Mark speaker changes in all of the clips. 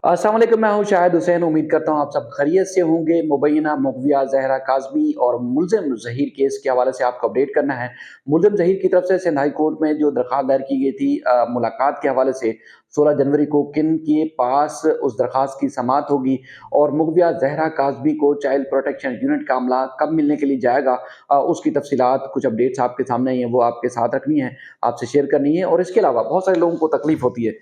Speaker 1: अस्सलाम वालेकुम, मैं हूँ शाहिद हुसैन। उम्मीद करता हूँ आप सब खैरियत से होंगे। मुबैना मग़विया ज़हरा काज़मी और मुल्ज़िम ज़हीर केस के हवाले से आपको अपडेट करना है। मुल्ज़िम ज़हीर की तरफ से सिंध हाई कोर्ट में जो दरख़्वास्त दायर की गई थी मुलाकात के हवाले से 16 जनवरी को किन के पास उस दरख़्वास्त की समाअत होगी और मुग़विया ज़हरा काज़मी को चाइल्ड प्रोटेक्शन यूनिट का अमला कब मिलने के लिए जाएगा, उसकी तफ़सीलात कुछ अपडेट्स आपके सामने आई हैं, वो आपके साथ रखनी है, आपसे शेयर करनी है। और इसके अलावा बहुत सारे लोगों को तकलीफ़ होती है।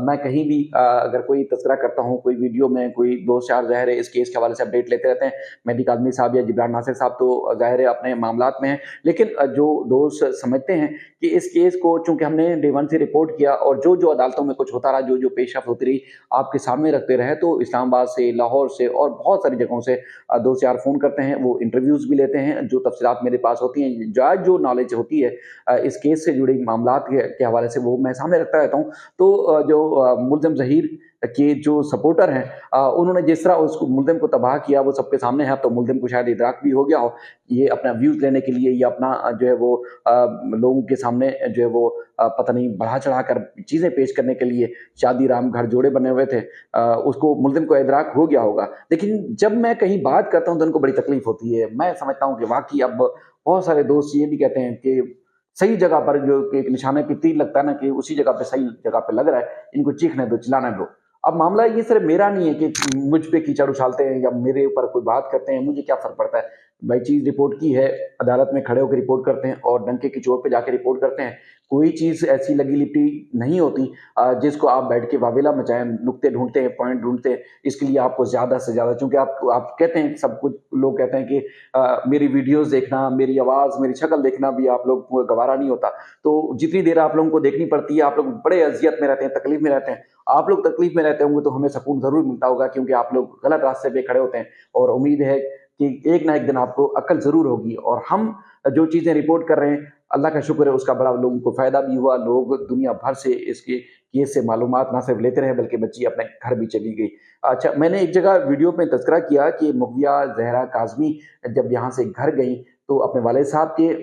Speaker 1: मैं कहीं भी अगर कोई तज़किरा करता हूँ, कोई वीडियो में कोई दोस्त यार ज़ाहिर है इस केस के हवाले से अपडेट लेते रहते हैं। मेहदी काज़मी साहब या जिब्रान नासिर साहब तो ज़ाहिर है अपने मामलात में हैं। लेकिन जो दोस्त समझते हैं कि इस केस को चूँकि हमने डे 1 से रिपोर्ट किया और जो-जो अदालतों में कुछ होता रहा, जो-जो पेशरफ़्त होती रही, आपके सामने रखते रहे, तो इस्लामाबाद से, लाहौर से और बहुत सारी जगहों से दोस्त यार फ़ोन करते हैं, वो इंटरव्यूज़ भी लेते हैं, जो तफ़सीलात मेरे पास होती हैं, जो नॉलेज होती है इस केस से जुड़ी मामलात के हवाले से, वो मैं सामने रखता रहता हूँ। तो जो मुल्ज़िम ज़हीर के जो सपोर्टर हैं, उन्होंने जिस तरह उसको मुल्ज़िम को तबाह किया वो सबके सामने है। अब तो मुल्ज़िम को शायद इदराक भी हो गया हो, ये अपना व्यूज़ लेने के लिए या अपना जो है वो लोगों के सामने जो है वो पता नहीं बढ़ा-चढ़ा कर चीज़ें पेश करने के लिए शादी राम घर जोड़े बने हुए थे। उसको मुल्ज़िम को इदराक हो गया होगा। लेकिन जब मैं कहीं बात करता हूँ तो उनको बड़ी तकलीफ़ होती है। मैं समझता हूँ कि वाक़ई अब बहुत सारे दोस्त ये भी कहते हैं कि सही जगह पर जो कि एक निशाने पे तीर लगता है ना, कि उसी जगह पे सही जगह पे लग रहा है, इनको चीखने दो, चिल्लाने दो। अब मामला ये सिर्फ मेरा नहीं है कि मुझ पे कीचड़ उछालते हैं या मेरे ऊपर कोई बात करते हैं, मुझे क्या फ़र्क पड़ता है। भाई चीज़ रिपोर्ट की है, अदालत में खड़े होकर रिपोर्ट करते हैं और डंके की चोट पे जाके रिपोर्ट करते हैं। कोई चीज़ ऐसी लगी-लिपटी नहीं होती जिसको आप बैठ के वावेला मचाएँ, नुक्ते ढूँढते हैं, पॉइंट ढूँढते हैं, इसके लिए आपको ज़्यादा से ज़्यादा चूँकि आप कहते हैं सब कुछ लोग कहते हैं कि मेरी वीडियोज़ देखना, मेरी आवाज़, मेरी शक्ल देखना भी आप लोग को गवारा नहीं होता। तो जितनी देर आप लोगों को देखनी पड़ती है, आप लोग बड़े अज़ियत में रहते हैं, तकलीफ़ में रहते हैं। आप लोग तकलीफ़ में रहते होंगे तो हमें सुकून ज़रूर मिलता होगा क्योंकि आप लोग गलत रास्ते पे खड़े होते हैं और उम्मीद है कि एक ना एक दिन आपको अक्ल ज़रूर होगी। और हम जो चीज़ें रिपोर्ट कर रहे हैं, अल्लाह का शुक्र है उसका बड़ा लोगों को फ़ायदा भी हुआ। लोग दुनिया भर से इसके केस से मालूमात ना सिर्फ़ लेते रहे बल्कि बच्ची अपने घर भी चली गई। अच्छा, मैंने एक जगह वीडियो में तज़किरा किया कि मुग़विया ज़हरा काज़मी जब यहाँ से घर गईं तो अपने वालिद साहब के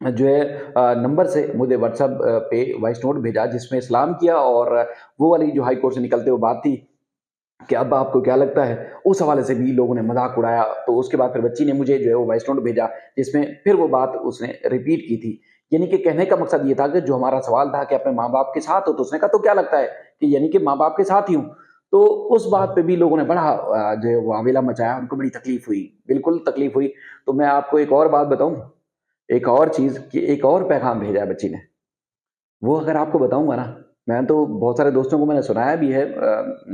Speaker 1: जो है नंबर से मुझे व्हाट्सएप पे वॉइस नोट भेजा जिसमें सलाम किया और वो वाली जो हाई कोर्ट से निकलते हुए बात थी कि अब आपको क्या लगता है? उस हवाले से भी लोगों ने मज़ाक उड़ाया। तो उसके बाद फिर बच्ची ने मुझे जो है वो वॉइस नोट भेजा, जिसमें फिर वो बात उसने रिपीट की थी। यानी कि कहने का मकसद ये था कि जो हमारा सवाल था कि अपने माँ-बाप के साथ हो, तो उसने कहा तो क्या लगता है कि यानी कि माँ-बाप के साथ ही हूँ। तो उस बात पे भी लोगों ने बड़ा जो है वो हवाला मचाया, उनको बड़ी तकलीफ़ हुई, बिल्कुल तकलीफ़ हुई। तो मैं आपको एक और बात बताऊँ, एक और चीज़ कि एक और पैगाम भेजा है बच्ची ने। वो अगर आपको बताऊँगा ना, मैं तो बहुत सारे दोस्तों को मैंने सुनाया भी है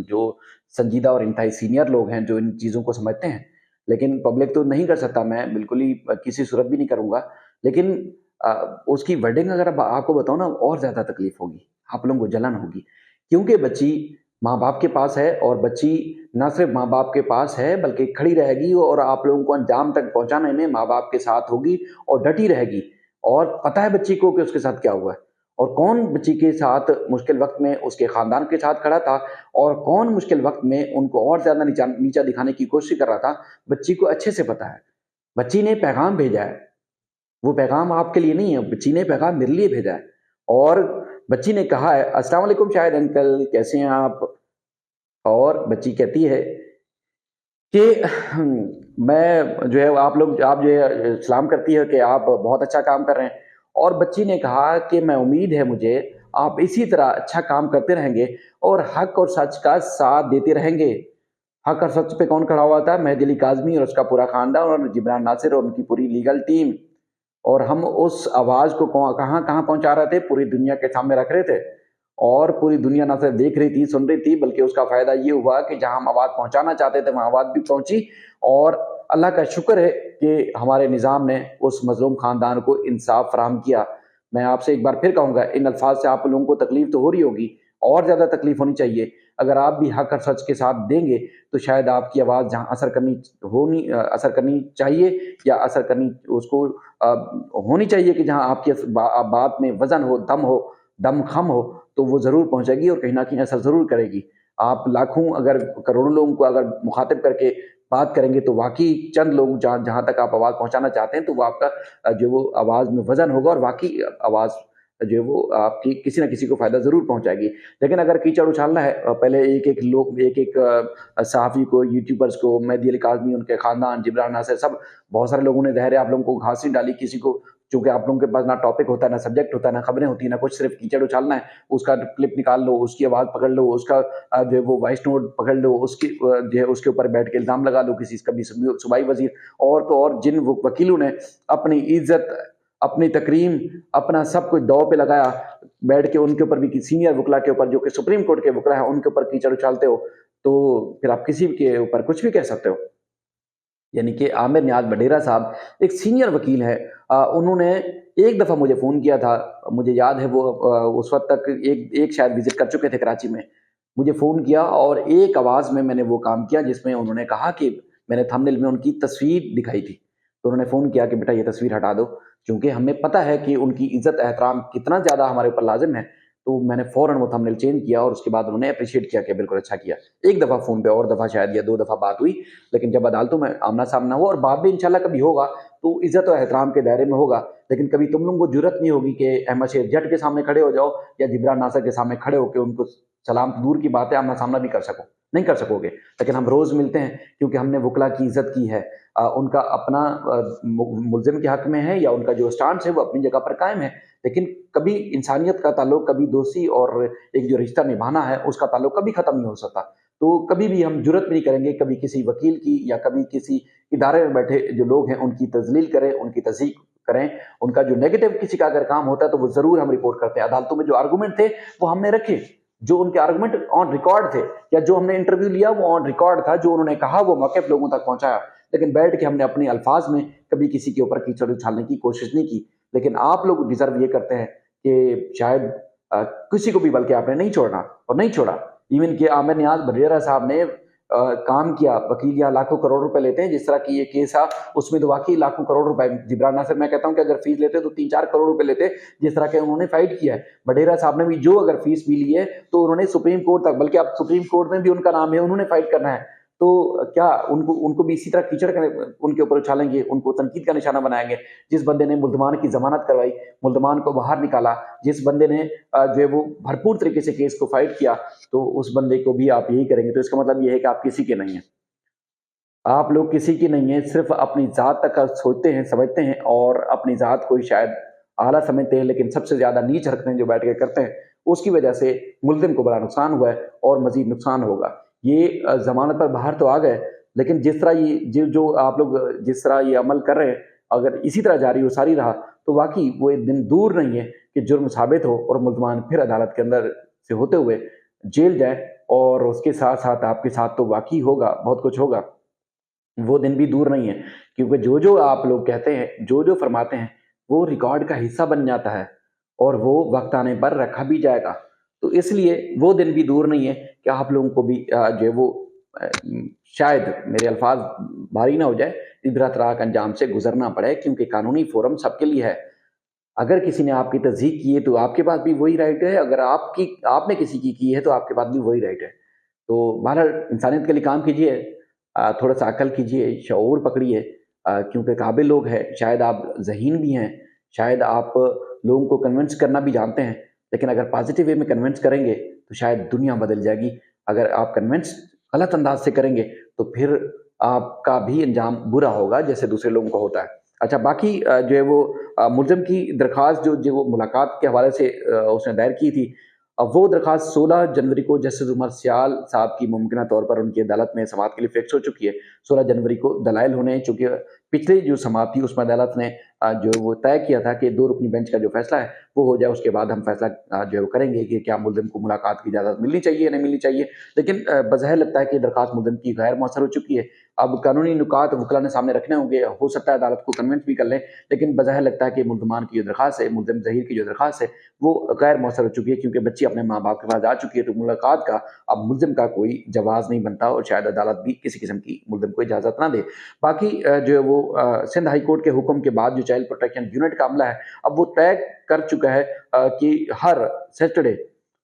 Speaker 1: जो संजीदा और इंतहाई सीनियर लोग हैं, जो इन चीज़ों को समझते हैं। लेकिन पब्लिक तो नहीं कर सकता मैं, बिल्कुल ही किसी सूरत भी नहीं करूँगा। लेकिन अ, उसकी वर्डिंग अगर अब आपको बताऊँ ना और ज़्यादा तकलीफ़ होगी, आप लोगों को जलन होगी। क्योंकि बच्ची माँ-बाप के पास है और बच्ची ना सिर्फ़ माँ-बाप के पास है, बल्कि खड़ी रहेगी और आप लोगों को अंजाम तक पहुँचाने में माँ-बाप के साथ होगी और डटी रहेगी। और पता है बच्ची को कि उसके साथ क्या हुआ है। और कौन बच्ची के साथ मुश्किल वक़्त में उसके ख़ानदान के साथ खड़ा था और कौन मुश्किल वक़्त में उनको और ज़्यादा नीचा दिखाने की कोशिश कर रहा था, बच्ची को अच्छे से पता है। बच्ची ने पैगाम भेजा है, वो पैगाम आपके लिए नहीं है, बच्ची ने पैगाम मेरे लिए भेजा है। और बच्ची ने कहा है, अस्सलाम वालेकुम शाहिद अंकल, कैसे हैं आप? और बच्ची कहती है कि मैं जो है आप जो है सलाम करती है कि आप बहुत अच्छा काम कर रहे हैं। और बच्ची ने कहा कि मैं उम्मीद है मुझे आप इसी तरह अच्छा काम करते रहेंगे और हक और सच का साथ देते रहेंगे। हक और सच पे कौन खड़ा हुआ था? मेहदी अली काज़मी और उसका पूरा खानदान और जिब्रान नासिर और उनकी पूरी लीगल टीम। और हम उस आवाज़ को कहाँ-कहाँ पहुँचा रहे थे? पूरी दुनिया के सामने रख रहे थे। और पूरी दुनिया ना सिर्फ देख रही थी, सुन रही थी, बल्कि उसका फ़ायदा ये हुआ कि जहाँ हम आवाज़ पहुँचाना चाहते थे, वहाँ आवाज़ भी पहुँची। और अल्लाह का शुक्र है कि हमारे निज़ाम ने उस मज़लूम ख़ानदान को इंसाफ़ फ़राहम किया। मैं आपसे एक बार फिर कहूँगा, इन अल्फ़ाज़ से आप लोगों को तकलीफ़ तो हो रही होगी, और ज़्यादा तकलीफ़ होनी चाहिए। अगर आप भी हक़ और सच के साथ देंगे, तो शायद आपकी आवाज़ जहाँ असर करनी चाहिए या असर करनी उसको होनी चाहिए कि जहाँ आपकी बात में वज़न हो, दम ख़म हो, तो वो ज़रूर पहुँचेगी और कहीं न कहीं असर ज़रूर करेगी। आप लाखों अगर करोड़ों लोगों को अगर मुख़ातिब करके बात करेंगे तो वाक़ई चंद लोग जहाँ जहाँ तक आप आवाज़ पहुँचाना चाहते हैं, तो वो आपका जो वो आवाज़ में वज़न होगा और वाक़ई आवाज़ जो है वो आपकी किसी न किसी को फ़ायदा ज़रूर पहुँचाएगी। लेकिन अगर कीचड़ उछालना है पहले एक-एक लोग एक-एक सहाफ़ी को, यूट्यूबर्स को, मेहदी अली काज़मी, उनके ख़ानदान, जिब्रान नासिर, सब बहुत सारे लोगों ने ज़ाहिर है आप लोगों को घास नहीं डाली, किसी को चूँकि आप लोगों के पास ना टॉपिक होता है, ना सब्जेक्ट होता है, ना खबरें होती हैं, ना कुछ, सिर्फ़ कीचड़ उछालना है, उसका क्लिप निकाल लो, उसकी आवाज़ पकड़ लो, उसका जो है वो वॉइस नोट पकड़ लो, उसकी जो है उसके ऊपर बैठ के इल्ज़ाम लगा दो किसी कभी सूबाई वज़ीर, और तो और जिन वो वकीलों ने अपनी इज़्ज़त, अपनी तकरीम, अपना सब कुछ दाँव पे लगाया, बैठ के उनके ऊपर भी, कि सीनियर वकीला के ऊपर जो कि सुप्रीम कोर्ट के वकीला हैं, उनके ऊपर कीचड़ उछालते हो, तो फिर आप किसी के ऊपर कुछ भी कह सकते हो। यानी कि आमिर नियाज़ बडेरा साहब एक सीनियर वकील हैं। उन्होंने एक दफ़ा मुझे फ़ोन किया था, मुझे याद है वो उस वक़्त तक एक एक शायद विज़िट कर चुके थे कराची में। मुझे फ़ोन किया और एक आवाज़ में मैंने वो काम किया जिसमें उन्होंने कहा कि मैंने थंबनेल में उनकी तस्वीर दिखाई थी। तो उन्होंने फ़ोन किया कि बेटा ये तस्वीर हटा दो, क्योंकि हमें पता है कि उनकी इज़्ज़त एहतराम कितना ज़्यादा हमारे ऊपर लाज़िम है। तो मैंने फ़ौरन वो थंबनेल चेंज किया और उसके बाद उन्होंने एप्रिशिएट किया कि बिल्कुल अच्छा किया। एक दफ़ा फ़ोन पे, और दफ़ा शायद या 2 दफ़ा बात हुई, लेकिन जब अदालतों में आमना-सामना हुआ, और बाद में इंशाल्लाह कभी होगा, तो इज़्ज़त और एहतराम के दायरे में होगा। लेकिन कभी तुम लोगों को जुर्रत नहीं होगी कि अहमद शेख जट के सामने खड़े हो जाओ या जिब्रान नासिर के सामने खड़े होके उनको सलाम, तो दूर की बात है आमना-सामना भी कर सको, नहीं कर सकोगे। लेकिन हम रोज़ मिलते हैं क्योंकि हमने वकला की इज़्ज़त की है। उनका अपना मुल्ज़िम के हक़ में है या उनका जो स्टांस है वो अपनी जगह पर कायम है। लेकिन कभी इंसानियत का ताल्लुक, कभी दोस्ती और एक जो रिश्ता निभाना है उसका ताल्लुक कभी ख़त्म नहीं हो सकता। तो कभी भी हम जुर्रत नहीं करेंगे कभी किसी वकील की या कभी किसी इदारे में बैठे जो लोग हैं उनकी तज़लील करें, उनकी तज़ीक़ करें। उनका जो नेगेटिव किसी का अगर काम होता है तो वो ज़रूर हम रिपोर्ट करते हैं। अदालतों में जो आर्गुमेंट थे वो हमने रखे, जो उनके आर्गुमेंट ऑन रिकॉर्ड थे, या जो हमने इंटरव्यू लिया वो ऑन रिकॉर्ड था, जो उन्होंने कहा वो मौके पे लोगों तक पहुँचाया। लेकिन बैठ के हमने अपने अल्फाज में कभी किसी के ऊपर कीचड़ उछालने की कोशिश नहीं की। लेकिन आप लोग डिज़र्व ये करते हैं कि शायद किसी को भी बल्कि आपने नहीं छोड़ना, और नहीं छोड़ा। इवन कि आमिर नियाज़ बडेरा साहब ने काम किया, वकील यहाँ लाखों करोड़ रुपए लेते हैं, जिस तरह की ये केस था, उसमें तो वाक़ई लाखों करोड़ रुपए। जिब्रान नासिर, मैं कहता हूँ कि अगर फ़ीस लेते तो 3-4 करोड़ रुपए लेते, जिस तरह के उन्होंने फ़ाइट किया है। बडेरा साहब ने भी जो अगर फ़ीस भी ली है, तो उन्होंने सुप्रीम कोर्ट तक, बल्कि अब सुप्रीम कोर्ट में भी उनका नाम है, उन्होंने फ़ाइट करना है। तो क्या उनको उनको भी इसी तरह कीचड़ का उनके ऊपर उछालेंगे, उनको तनकीद का निशाना बनाएँगे? जिस बंदे ने मुल्ज़मान की ज़मानत करवाई, मुल्ज़मान को बाहर निकाला, जिस बंदे ने जो है वो भरपूर तरीके से केस को फ़ाइट किया, तो उस बंदे को भी आप यही करेंगे, तो इसका मतलब ये है कि आप किसी के नहीं हैं। आप लोग किसी की नहीं हैं, सिर्फ़ अपनी ज़ात तक का सोचते हैं, समझते हैं, और अपनी ज़ात को ही शायद आला समझते हैं, लेकिन सबसे ज़्यादा नीच हरकतें जो बैठ के करते हैं, उसकी वजह से मुल्ज़िम को बड़ा नुकसान हुआ है और मज़ीद नुकसान होगा। ये ज़मानत पर बाहर तो आ गए, लेकिन जिस तरह ये जो आप लोग जिस तरह ये अमल कर रहे हैं, अगर इसी तरह जारी और सारी रहा, तो वाक़ई वो एक दिन दूर नहीं है कि जुर्म साबित हो और मुल्ज़मान फिर अदालत के अंदर से होते हुए जेल जाए, और उसके साथ-साथ आपके साथ तो वाक़ई होगा, बहुत कुछ होगा। वो दिन भी दूर नहीं है, क्योंकि जो-जो आप लोग कहते हैं, जो-जो फरमाते हैं, वो रिकॉर्ड का हिस्सा बन जाता है और वो वक़्त आने पर रखा भी जाएगा। तो इसलिए वो दिन भी दूर नहीं है कि आप लोगों को भी जो है वो अ, शायद मेरे अल्फ़ाज़ भारी ना हो जाए, इबरतनाक अंजाम से गुज़रना पड़े, क्योंकि कानूनी फ़ोरम सबके लिए है। अगर किसी ने आपकी तस्दीक की है, तो आपके पास भी वही राइट है, अगर आपने किसी की है, तो आपके पास भी वही राइट है। तो बहरहाल इंसानियत के लिए काम कीजिए, थोड़ा-सा अक़ल कीजिए, शऊर पकड़िए, क्योंकि काबिल लोग हैं, शायद आप ज़हीन भी हैं, शायद आप लोगों को कन्विंस करना भी जानते हैं, लेकिन अगर पॉज़िटिव वे में कन्विंस करेंगे, तो शायद दुनिया बदल जाएगी। अगर आप कन्विंस गलत अंदाज़ से करेंगे, तो फिर आपका भी अंजाम बुरा होगा, जैसे दूसरे लोगों का होता है। अच्छा, बाकी जो है वो मुल्ज़िम की दरख़्वास्त जो जो वो मुलाकात के हवाले से उसने दायर की थी, वो दरख़्वास्त 16 जनवरी को जस्टिस उमर सियाल साहब की मुमकिना तौर पर उनकी अदालत में समाअत के लिए फ़िक्स हो चुकी है। 16 जनवरी को दलाइल होने हैं, चूँकि पिछली जो समाअत थी उसमें अदालत ने जो वो तय किया था कि 2 रुकनी बेंच का जो फ़ैसला है वो हो जाए, उसके बाद हम फ़ैसला जो है वो करेंगे कि क्या मुल्ज़िम को मुलाकात की इजाज़त मिलनी चाहिए या नहीं मिलनी चाहिए। लेकिन बज़ाहिर लगता है कि दरख़्वास्त मुल्ज़िम की गैर मौसर हो चुकी है। अब कानूनी नुकात वकीला ने सामने रखने होंगे, हो सकता है अदालत को कन्विंस भी कर लें, लेकिन बज़ाहिर लगता है कि मुल्ज़मान की जो दरख़्वास्त है, मुल्ज़िम ज़हीर की जो दरख़्वास्त है, वो गैर मौसर हो चुकी है, क्योंकि बच्ची अपने माँ-बाप के पास जा चुकी है, तो मुलाकात का अब मुल्ज़िम का कोई जवाज़ नहीं बनता, और शायद अदालत भी किसी किस्म की मुल्ज़िम को इजाज़त ना दे। बाकी जो है वो सिंध हाई कोर्ट के हुक्म के बाद जो चाइल्ड प्रोटेक्शन यूनिट का अमला है, अब वो तय कर चुका है कि हर सैटरडे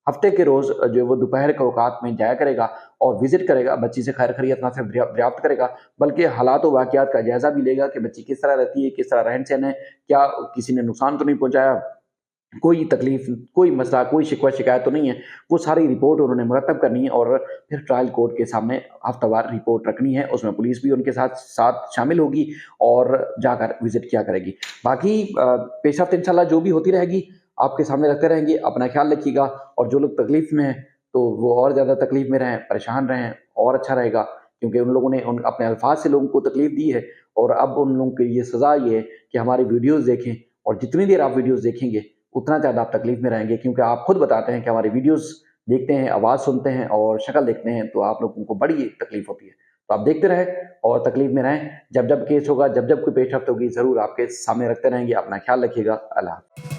Speaker 1: हफ्ते के रोज़ जो है वो दोपहर के औकात में जाया करेगा और विज़िट करेगा, बच्ची से खैर खैरियत ना सिर्फ दरियाफ़्त करेगा, बल्कि हालात व वाक़ियात का जायज़ा भी लेगा कि बच्ची किस तरह रहती है, किस तरह रहन-सहन है, क्या किसी ने नुकसान तो नहीं पहुँचाया, कोई तकलीफ़, कोई मसला, कोई शिकवा शिकायत तो नहीं है। वो सारी रिपोर्ट उन्होंने मुरतब करनी है और फिर ट्रायल कोर्ट के सामने हफ़्तावार रिपोर्ट रखनी है। उसमें पुलिस भी उनके साथ साथ शामिल होगी और जाकर विज़िट किया करेगी। बाकी पेशरफ़्त इंशाअल्लाह जो भी होती रहेगी, आपके सामने रखते रहेंगे। अपना ख़्याल रखिएगा और जो लोग तकलीफ़ में हैं, तो वो और ज़्यादा तकलीफ़ में रहें, परेशान रहें और अच्छा रहेगा, क्योंकि उन लोगों ने उन अपने अल्फ़ाज़ से लोगों को तकलीफ़ दी है और अब उन लोगों की ये सज़ा ये है कि हमारी वीडियोज़ देखें और जितनी देर आप वीडियोज़ देखेंगे, उतना ज़्यादा आप तकलीफ़ में रहेंगे, क्योंकि आप खुद बताते हैं कि हमारी वीडियोज़ देखते हैं, आवाज़ सुनते हैं और शक्ल देखते हैं, तो आप लोगों को बड़ी तकलीफ़ होती है। तो आप देखते रहें और तकलीफ़ में रहें। जब-जब केस होगा, जब-जब कोई पेशरफ्त होगी, ज़रूर आपके सामने रखते रहेंगे। अपना ख़्याल रखिएगा। अल्लाह हाफ़िज़।